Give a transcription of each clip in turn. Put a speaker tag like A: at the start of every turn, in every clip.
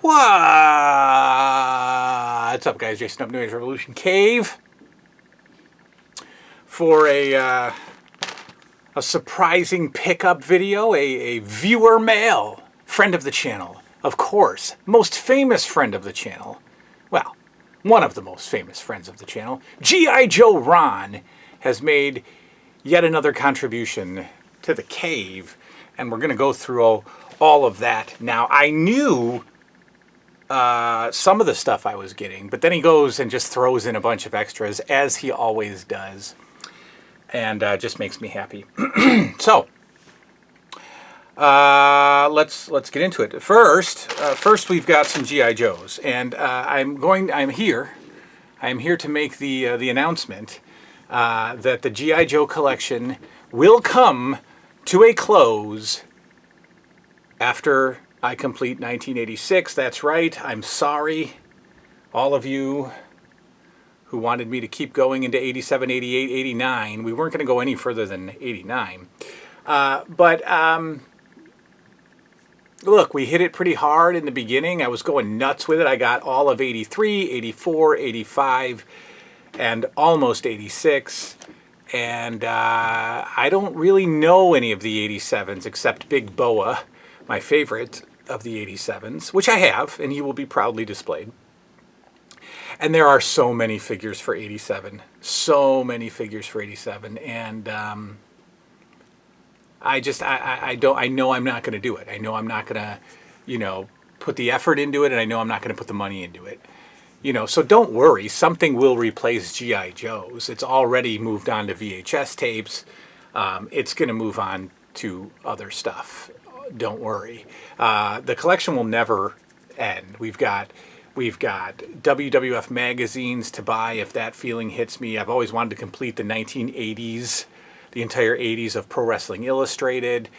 A: What's up, guys? Jason up, New Age Revolution Cave for a surprising pickup video. A viewer mail, friend of the channel, of course, most famous friend of the channel. Well, one of the most famous friends of the channel, G.I. Joe Ron, has made yet another contribution to the cave, and we're going to go through all of that. Now, I knew some of the stuff I was getting, but then he goes and just throws in a bunch of extras, as he always does, and just makes me happy. So let's get into it. First we've got some GI Joes, and I'm here to make the announcement that the GI Joe collection will come to a close after I complete 1986. That's right. I'm sorry, all of you who wanted me to keep going into 87, 88, 89. We weren't going to go any further than 89. Look, we hit it pretty hard in the beginning. I was going nuts with it. I got all of 83, 84, 85, and almost 86. And I don't really know any of the 87s except Big Boa, my favorite of the 87s, which I have, and he will be proudly displayed. And there are so many figures for 87. So many figures for 87. And I know I'm not going to do it. I know I'm not going to, put the effort into it, and I know I'm not going to put the money into it. So don't worry. Something will replace G.I. Joes. It's already moved on to VHS tapes. It's going to move on to other stuff. Don't worry. The collection will never end. We've got WWF magazines to buy if that feeling hits me. I've always wanted to complete the 1980s, the entire 80s of Pro Wrestling Illustrated.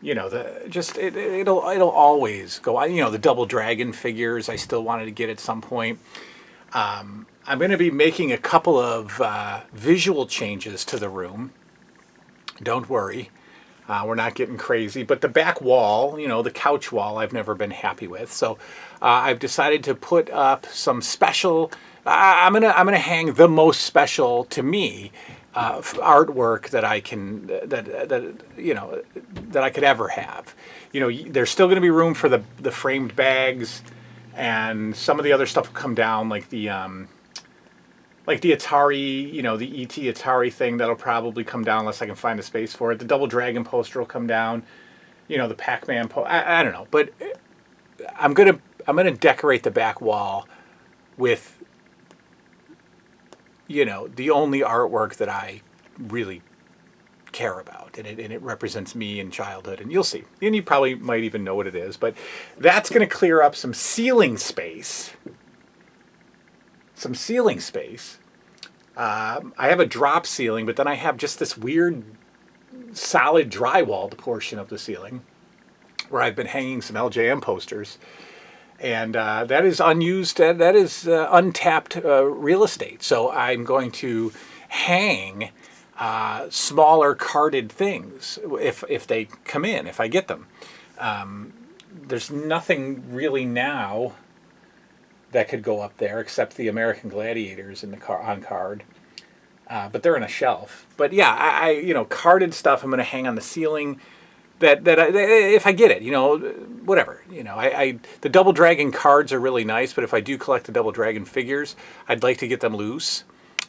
A: It'll always go. The Double Dragon figures I still wanted to get at some point. I'm going to be making a couple of visual changes to the room. Don't worry. We're not getting crazy. But the back wall, the couch wall, I've never been happy with. So I've decided to put up some special... I'm gonna hang the most special to me artwork that I can that I could ever have. There's still going to be room for the framed bags, and some of the other stuff will come down, like the Atari, the ET Atari thing, that'll probably come down unless I can find a space for it. The Double Dragon poster will come down. The Pac-Man I don't know, but I'm gonna decorate the back wall with the only artwork that I really care about, and it represents me in childhood, and you'll see, and you probably might even know what it is, but that's going to clear up some ceiling space. I have a drop ceiling, but then I have just this weird solid drywalled portion of the ceiling where I've been hanging some LJN posters. And that is unused, that is untapped real estate. So I'm going to hang smaller carded things if they come in, if I get them. There's nothing really now that could go up there except the American Gladiators in the on card. But they're in a shelf. But yeah, I carded stuff I'm going to hang on the ceiling. That if I get it, whatever, the Double Dragon cards are really nice, but if I do collect the Double Dragon figures, I'd like to get them loose,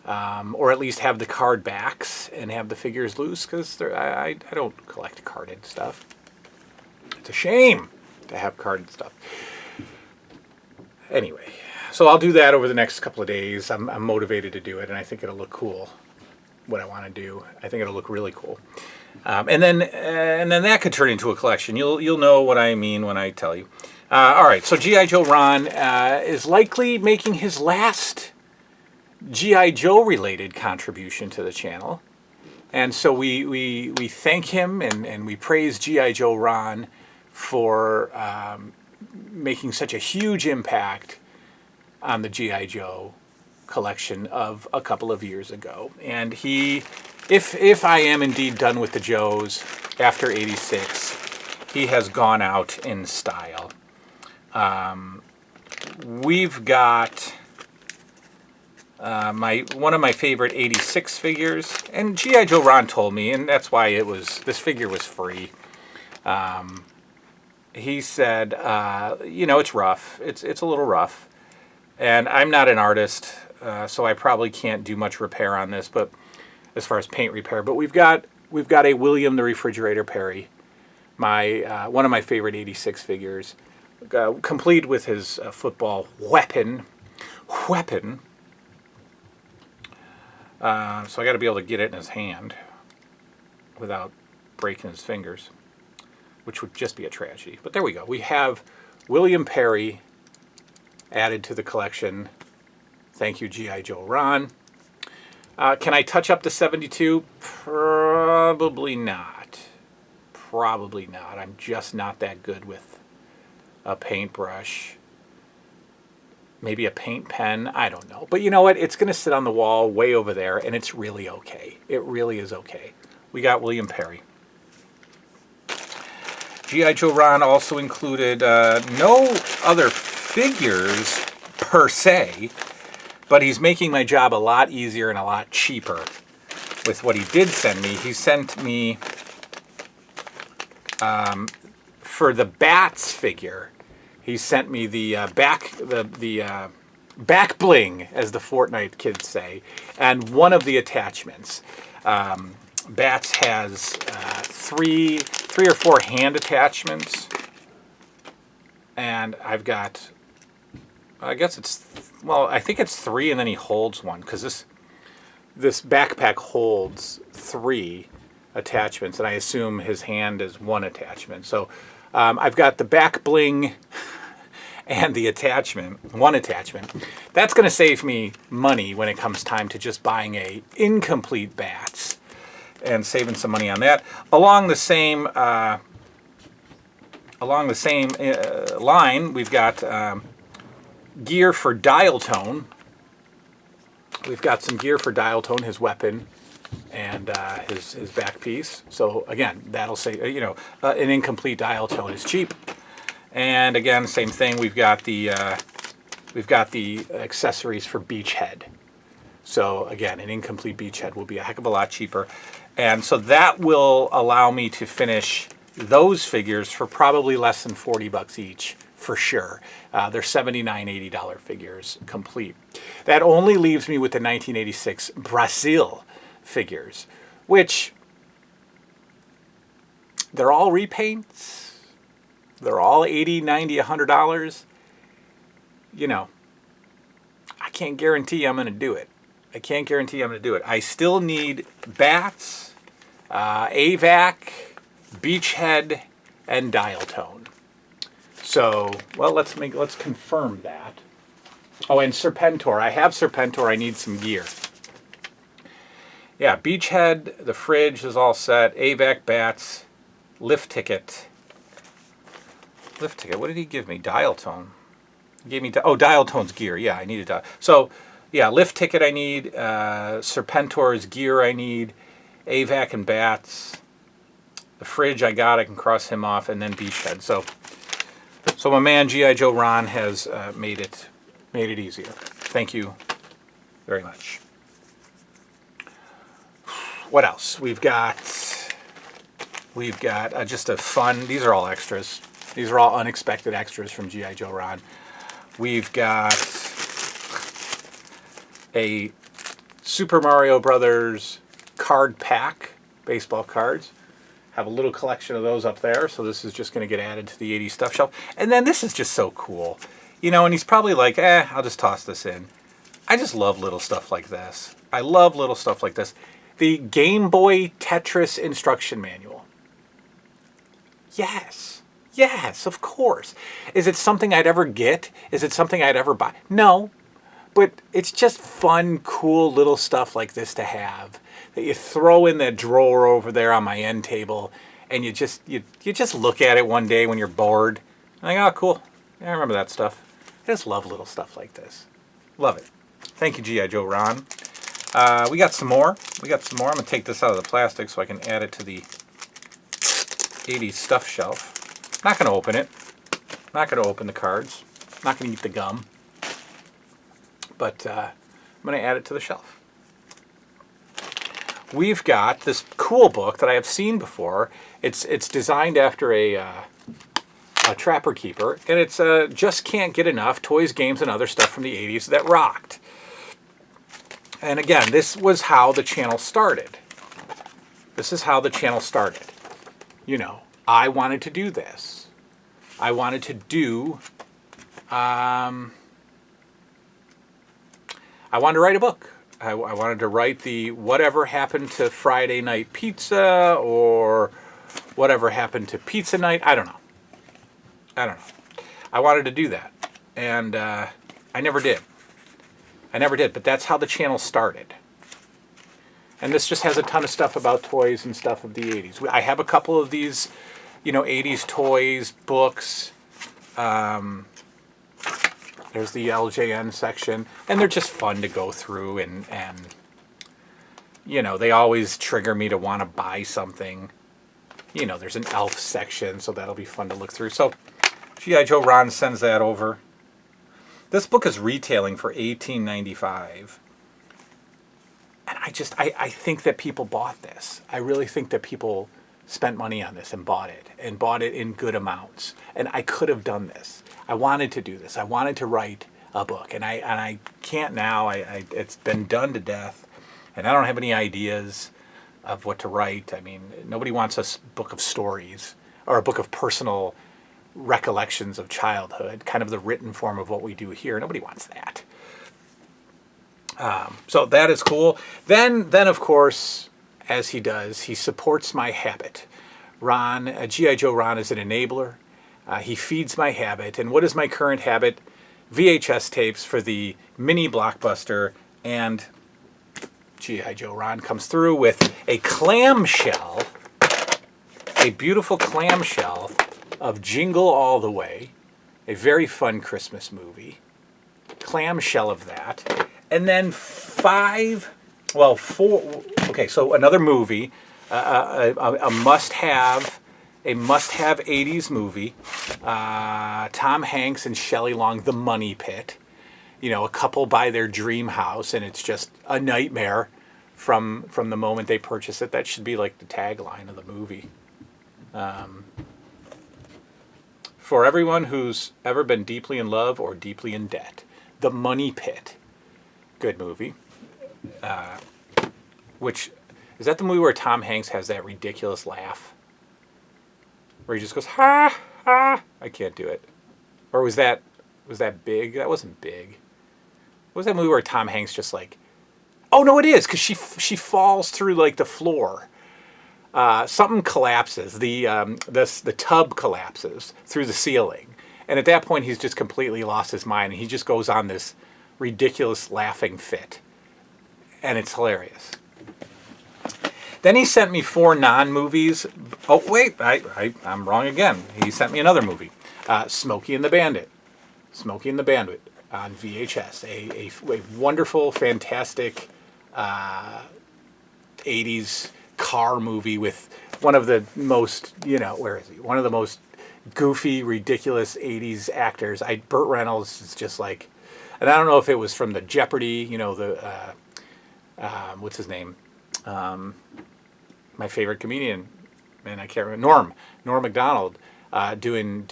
A: or at least have the card backs and have the figures loose, because I don't collect carded stuff. It's a shame to have carded stuff. Anyway, so I'll do that over the next couple of days. I'm motivated to do it, and I think it'll look cool. What I want to do, I think it'll look really cool. And then that could turn into a collection. You'll know what I mean when I tell you. All right, so G.I. Joe Ron is likely making his last G.I. Joe related contribution to the channel, and so we thank him and we praise G.I. Joe Ron for making such a huge impact on the G.I. Joe collection of a couple of years ago. And if I am indeed done with the Joes after 86, he has gone out in style. We've got one of my favorite 86 figures, and G.I. Joe Ron told me, and that's why this figure was free. He said, it's rough. It's a little rough, and I'm not an artist, so I probably can't do much repair on this. But as far as paint repair, but we've got a William the Refrigerator Perry, one of my favorite 86 figures, complete with his football weapon. So I got to be able to get it in his hand without breaking his fingers, which would just be a tragedy. But there we go. We have William Perry added to the collection. Thank you, G.I. Joe Ron. Can I touch up to 72? Probably not. Probably not. I'm just not that good with a paintbrush. Maybe a paint pen. I don't know. But you know what? It's going to sit on the wall way over there, and it's really okay. It really is okay. We got William Perry. G.I. Joe Ron also included no other figures per se, but he's making my job a lot easier and a lot cheaper with what he did send me. He sent me, for the Bats figure, he sent me the back bling, as the Fortnite kids say, and one of the attachments. Bats has three or four hand attachments, and I've got, I think it's three, and then he holds one, because this backpack holds three attachments, and I assume his hand is one attachment. So I've got the back bling and the one attachment. That's going to save me money when it comes time to just buying a incomplete Bats and saving some money on that. Along the same line, we've got gear for Dial Tone. We've got some gear for Dial Tone, his weapon, and his back piece. So again, that'll say, an incomplete Dial Tone is cheap. And again, same thing. We've got the accessories for Beachhead. So again, an incomplete Beachhead will be a heck of a lot cheaper. And so that will allow me to finish those figures for probably less than $40 each, for sure. They're $79, $80 figures complete. That only leaves me with the 1986 Brazil figures, which they're all repaints. They're all $80, $90, $100. I can't guarantee I'm going to do it. I still need Bats, AVAC, Beachhead, and Dial Tone. So, well, let's confirm that. Oh, and Serpentor. I have Serpentor. I need some gear. Yeah, Beachhead, the fridge is all set. AVAC, Bats, lift ticket. What did he give me? Dial Tone. He gave me Dial Tone's gear. Yeah, I needed that. So, yeah, lift ticket I need. Serpentor's gear I need. AVAC and Bats. The fridge I got. I can cross him off, and then Beachhead. So my man G.I. Joe Ron has made it easier. Thank you very much. What else? We've got just a fun. These are all extras. These are all unexpected extras from G.I. Joe Ron. We've got a Super Mario Brothers card pack, baseball cards. Have a little collection of those up there, so this is just going to get added to the 80s stuff shelf. And then this is just so cool. And he's probably like, I'll just toss this in. I just love little stuff like this. I love little stuff like this. The Game Boy Tetris instruction manual. Yes, of course. Is it something I'd ever get? Is it something I'd ever buy? No. But it's just fun, cool little stuff like this to have that you throw in that drawer over there on my end table, and you just look at it one day when you're bored. And like, oh, cool. Yeah, I remember that stuff. I just love little stuff like this. Love it. Thank you, G.I. Joe Ron. We got some more. I'm going to take this out of the plastic so I can add it to the 80s stuff shelf. Not going to open it. Not going to open the cards. Not going to eat the gum. But I'm going to add it to the shelf. We've got this cool book that I have seen before. It's designed after a Trapper Keeper, and it's Just Can't Get Enough Toys, Games, and Other Stuff from the 80s That Rocked. And again, this was how the channel started. This is how the channel started. You know, I wanted to do this. I wanted to do... I wanted to write a book. I wanted to write the Whatever Happened to Friday Night Pizza, or Whatever Happened to Pizza Night. I don't know. I wanted to do that. And I never did. But that's how the channel started. And this just has a ton of stuff about toys and stuff of the 80s. I have a couple of these, 80s toys, books. There's the LJN section. And they're just fun to go through. And they always trigger me to want to buy something. There's an Elf section, so that'll be fun to look through. So G.I. Joe Ron sends that over. This book is retailing for $18.95. And I think that people bought this. I really think that people spent money on this and bought it in good amounts. And I could have done this. I wanted to do this. I wanted to write a book, and I can't now. It's been done to death, and I don't have any ideas of what to write. I mean, nobody wants a book of stories or a book of personal recollections of childhood, kind of the written form of what we do here. Nobody wants that. So that is cool. Then of course, as he does, he supports my habit. Ron, G.I. Joe Ron is an enabler. He feeds my habit. And what is my current habit? VHS tapes for the mini Blockbuster. And G.I. Joe Ron comes through with a clamshell, a beautiful clamshell of Jingle All the Way, a very fun Christmas movie. Clamshell of that. And then four, okay, so another movie, a must-have 80s movie, Tom Hanks and Shelley Long, The Money Pit. A couple buy their dream house, and it's just a nightmare from the moment they purchase it. That should be like the tagline of the movie. For everyone who's ever been deeply in love or deeply in debt, The Money Pit. Good movie. Which, is that the movie where Tom Hanks has that ridiculous laugh? Where he just goes, ha, ha. I can't do it. Or was that Big? That wasn't Big. What was that movie where Tom Hanks just like, oh no, it is, because she falls through like the floor. Something collapses. The tub collapses through the ceiling. And at that point, he's just completely lost his mind. And he just goes on this ridiculous laughing fit. And it's hilarious. Then he sent me 4 non-movies. Oh, wait, I'm wrong again. He sent me another movie. Smokey and the Bandit. Smokey and the Bandit on VHS. A wonderful, fantastic 80s car movie with one of the most, where is he? One of the most goofy, ridiculous 80s actors. Burt Reynolds is just like, and I don't know if it was from the Jeopardy, what's his name? My favorite comedian, man, I can't remember. Norm Macdonald, doing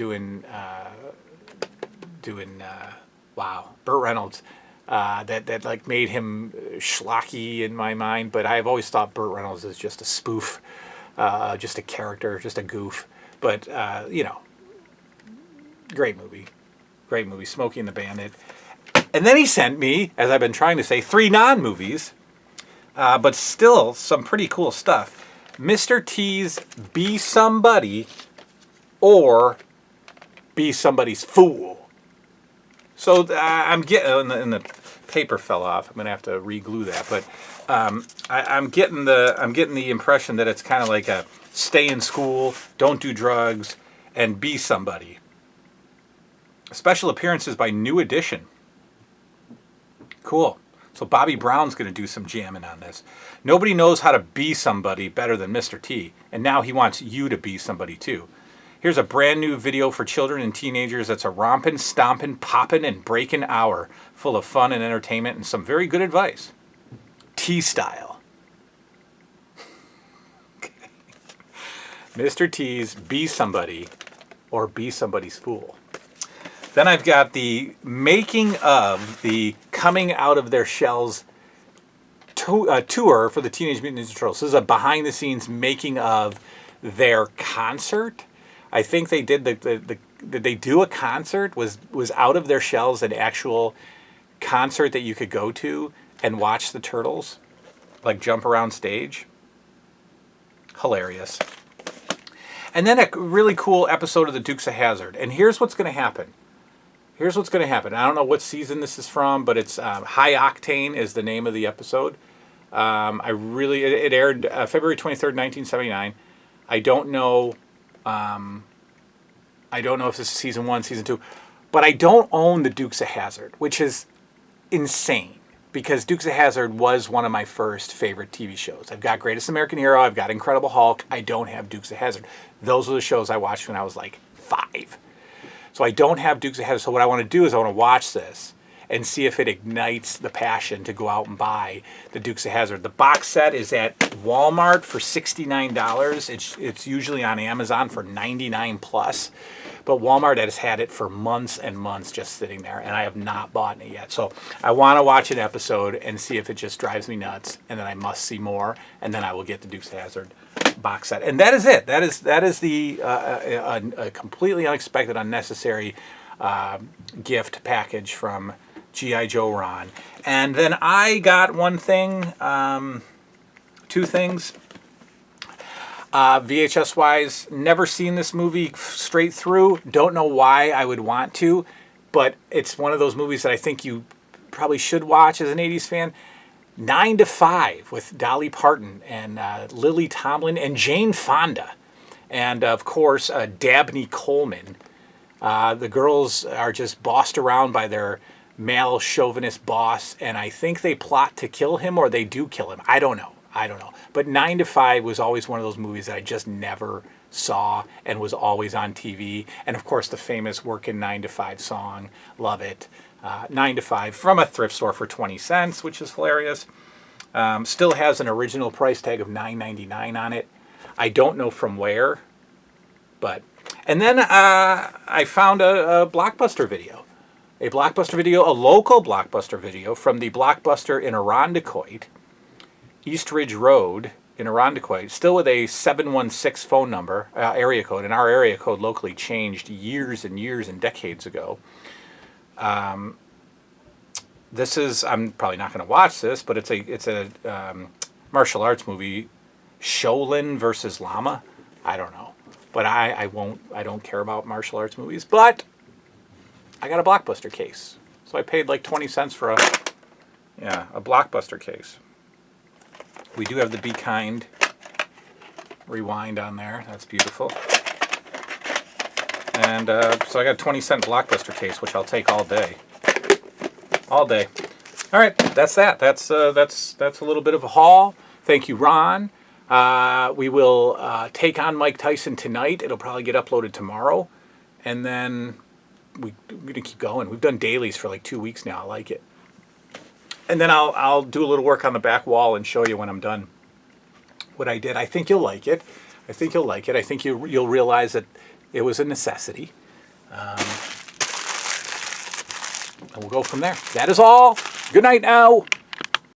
A: wow, Burt Reynolds. That like made him schlocky in my mind, but I've always thought Burt Reynolds is just a spoof, just a character, just a goof. But great movie, Smokey and the Bandit. And then he sent me, as I've been trying to say, 3 non-movies, but still some pretty cool stuff. Mr. T's Be Somebody or Be Somebody's Fool. So I'm getting, and the paper fell off. I'm gonna have to re-glue that, but I'm getting the impression that it's kind of like a stay in school, don't do drugs, and be somebody. Special appearances by New Edition. Cool. So Bobby Brown's going to do some jamming on this. Nobody knows how to be somebody better than Mr. T, and now he wants you to be somebody too. Here's a brand new video for children and teenagers that's a rompin', stompin', poppin', and breakin' hour full of fun and entertainment and some very good advice. T-style. Mr. T's Be Somebody or Be Somebody's Fool. Then I've got the making of the Coming Out of Their Shells tour for the Teenage Mutant Ninja Turtles. This is a behind-the-scenes making of their concert. I think they did did they do a concert? Was Out of Their Shells an actual concert that you could go to and watch the Turtles, like jump around stage? Hilarious. And then a really cool episode of the Dukes of Hazzard. And here's what's going to happen. Here's what's going to happen. I don't know what season this is from, but it's High Octane is the name of the episode. It aired February 23rd, 1979. I don't know if this is season 1, season 2, but I don't own the Dukes of Hazzard, which is insane because Dukes of Hazzard was one of my first favorite TV shows. I've got Greatest American Hero, I've got Incredible Hulk. I don't have Dukes of Hazzard. Those were the shows I watched when I was like 5. So I don't have Dukes of Hazzard. So what I want to do is I want to watch this and see if it ignites the passion to go out and buy the Dukes of Hazzard. The box set is at Walmart for $69. It's usually on Amazon for $99 plus. But Walmart has had it for months and months just sitting there, and I have not bought it yet. So I want to watch an episode and see if it just drives me nuts, and then I must see more, and then I will get the Dukes of Hazzard box set. And that is it. That is the a completely unexpected, unnecessary gift package from G.I. Joe Ron. And then I got one thing, 2 things. VHS-wise, never seen this movie straight through. Don't know why I would want to, but it's one of those movies that I think you probably should watch as an 80s fan. 9 to 5 with Dolly Parton and Lily Tomlin and Jane Fonda. And, of course, Dabney Coleman. The girls are just bossed around by their male chauvinist boss, and I think they plot to kill him or they do kill him. I don't know. But 9 to 5 was always one of those movies that I just never saw and was always on TV. And of course, the famous Workin' 9 to 5 song, love it. 9 to 5 from a thrift store for 20 cents, which is hilarious. Still has an original price tag of $9.99 on it. I don't know from where, but. And then I found a Blockbuster video. A local Blockbuster video from the Blockbuster in Irondequoit. East Ridge Road in Irondequoit, still with a 716 phone number, area code, and our area code locally changed years and years and decades ago. This is, I'm probably not going to watch this, but it's a martial arts movie, Shaolin versus Lama. I don't know, but I don't care about martial arts movies, but I got a Blockbuster case. So I paid like 20 cents for a Blockbuster case. We do have the Be Kind rewind on there. That's beautiful. And so I got a 20-cent Blockbuster case, which I'll take all day. All day. All right, that's that. That's a little bit of a haul. Thank you, Ron. We will take on Mike Tyson tonight. It'll probably get uploaded tomorrow. And then we're going to keep going. We've done dailies for like 2 weeks now. I like it. And then I'll do a little work on the back wall and show you when I'm done what I did. I think you'll like it. I think you'll realize that it was a necessity. And we'll go from there. That is all. Good night now.